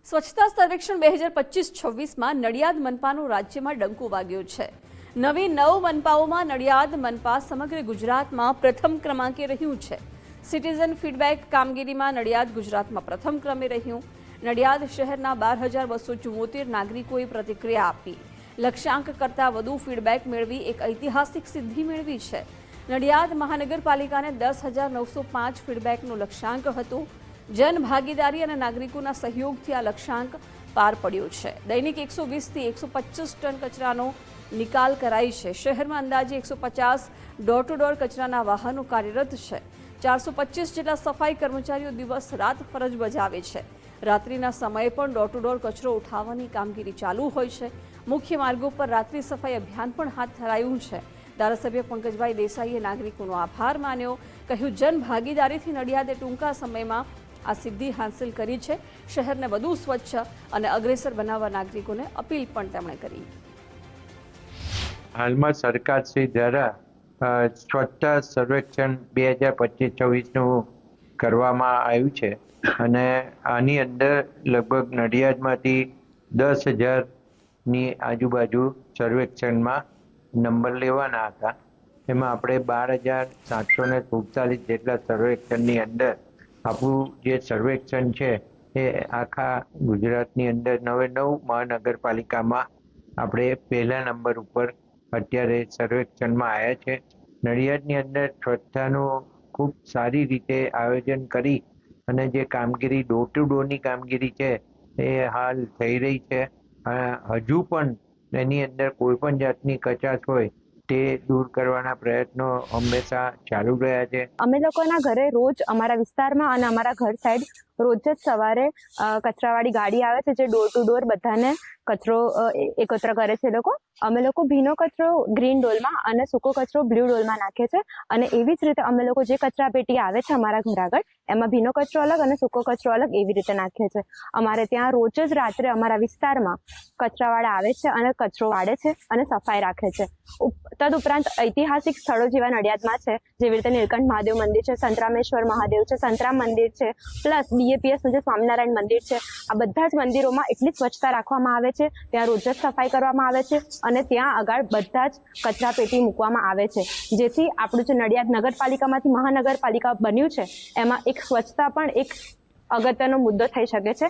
સ્વચ્છતા સર્વેક્ષણ 2025-26માં નડિયાદ મનપાનો રાજ્યમાં ડંકો વાગ્યો છે। નવી 9 મનપાઓમાં નડિયાદ મનપા સમગ્ર ગુજરાતમાં પ્રથમ ક્રમાંકે રહ્યું છે। સિટીઝન ફીડબેક કામગીરીમાં નડિયાદ ગુજરાતમાં પ્રથમ ક્રમે રહ્યું। નડિયાદ શહેરના 12,274 નાગરિકોએ પ્રતિક્રિયા આપી। લક્ષ્યાંક કરતાં વધુ ફીડબેક મેળવી એક ઐતિહાસિક સિદ્ધિ મેળવી છે। નડિયાદ મહાનગરપાલિકાને 10,905 ફીડબેકનો લક્ષ્યાંક હતો। જન ભાગીદારી અને નાગરિકોના સહયોગથી આ લક્ષ્યાંક પાર પડ્યો છે। દૈનિક 120 થી 125 ટન કચરાનો નિકાલ કરાય છે। શહેરમાં અંદાજે 150 ડોર ટુ ડોર કચરાના વાહનો કાર્યરત છે। 425 જેટલા સફાઈ કર્મચારીઓ દિવસ રાત ફરજ બજાવે છે। રાત્રિના સમયે પણ ડોર ટુ ડોર કચરો ઉઠાવવાની કામગીરી ચાલુ હોય છે। મુખ્ય માર્ગો પર રાત્રિ સફાઈ અભિયાન પણ હાથ ધરાયું છે। ધારાસભ્ય પંકજભાઈ દેસાઈએ નાગરિકોનો આભાર માન્યો। કહ્યું, જન ભાગીદારીથી નડિયાદે ટૂંકા સમયમાં આ સિદ્ધિ હાંસલ કરી છે। શહેરને વધુ સ્વચ્છ અને અગ્રેસર બનાવવા નાગરિકોને અપીલ પણ તેમણે કરી। હાલમાં સરકારશ્રી દ્વારા સ્વચ્છતા સર્વેક્ષણ 2025-26નું કરવામાં આવ્યું છે અને આની અંદર લગભગ નડિયાદમાંથી 10,000ની આજુબાજુ સર્વેક્ષણમાં નંબર લેવાના હતા। એમાં આપણે 12,747 જેટલા સર્વેક્ષણની અંદર આપણું જે સર્વેક્ષણ છે એ આખા ગુજરાતની અંદર 9 મહાનગરપાલિકામાં આપણે પહેલા નંબર ઉપર અત્યારે સર્વેક્ષણમાં આવ્યા છે। નડિયાદની અંદર સ્વચ્છતાનું ખૂબ સારી રીતે આયોજન કરી અને જે કામગીરી ડોર ટુ ડોરની કામગીરી છે એ હાલ થઈ રહી છે। હજુ પણ એની અંદર કોઈ પણ જાતની કચાશ હોય તે દૂર કરવાના પ્રયત્નો હંમેશા ચાલુ રહ્યા છે। અમે લોકોના ઘરે રોજ અમારા વિસ્તારમાં અને અમારા ઘર સાઈડ રોજ જ સવારે કચરાવાળી ગાડી આવે છે, જે ડોર ટુ ડોર બધાને કચરો એકત્ર કરે છે। અમે લોકો ભીનો કચરો ગ્રીન ડોલમાં અને સૂકો કચરો બ્લુ ડોલમાં નાખીએ છીએ અને એવી જ રીતે અમે લોકો જે કચરા પેટી આવે છે અમારા ઘર આગળ એમાં ભીનો કચરો અલગ અને સૂકો કચરો અલગ એવી રીતે નાખીએ છીએ। અમારે ત્યાં રોજ જ રાત્રે અમારા વિસ્તારમાં કચરાવાળા આવે છે અને કચરો વાળે છે અને સફાઈ રાખે છે। તદુપરાંત ઐતિહાસિક સ્થળો જેવા નડિયાદમાં છે, જેવી રીતે નીલકંઠ મહાદેવ મંદિર છે, સંતરામેશ્વર મહાદેવ છે, સંતરામ મંદિર છે, પ્લસ BAPSનું જે સ્વામિનારાયણ મંદિર છે, આ બધા જ મંદિરોમાં એટલી સ્વચ્છતા રાખવામાં આવે છે। ત્યાં રોજ જ સફાઈ કરવામાં આવે છે અને ત્યાં આગળ બધા જ કચરા પેટી મૂકવામાં આવે છે, જેથી આપણું જે નડિયાદ નગરપાલિકામાંથી મહાનગરપાલિકા બન્યું છે એમાં એક સ્વચ્છતા પણ એક અગત્યનો મુદ્દો થઈ શકે છે।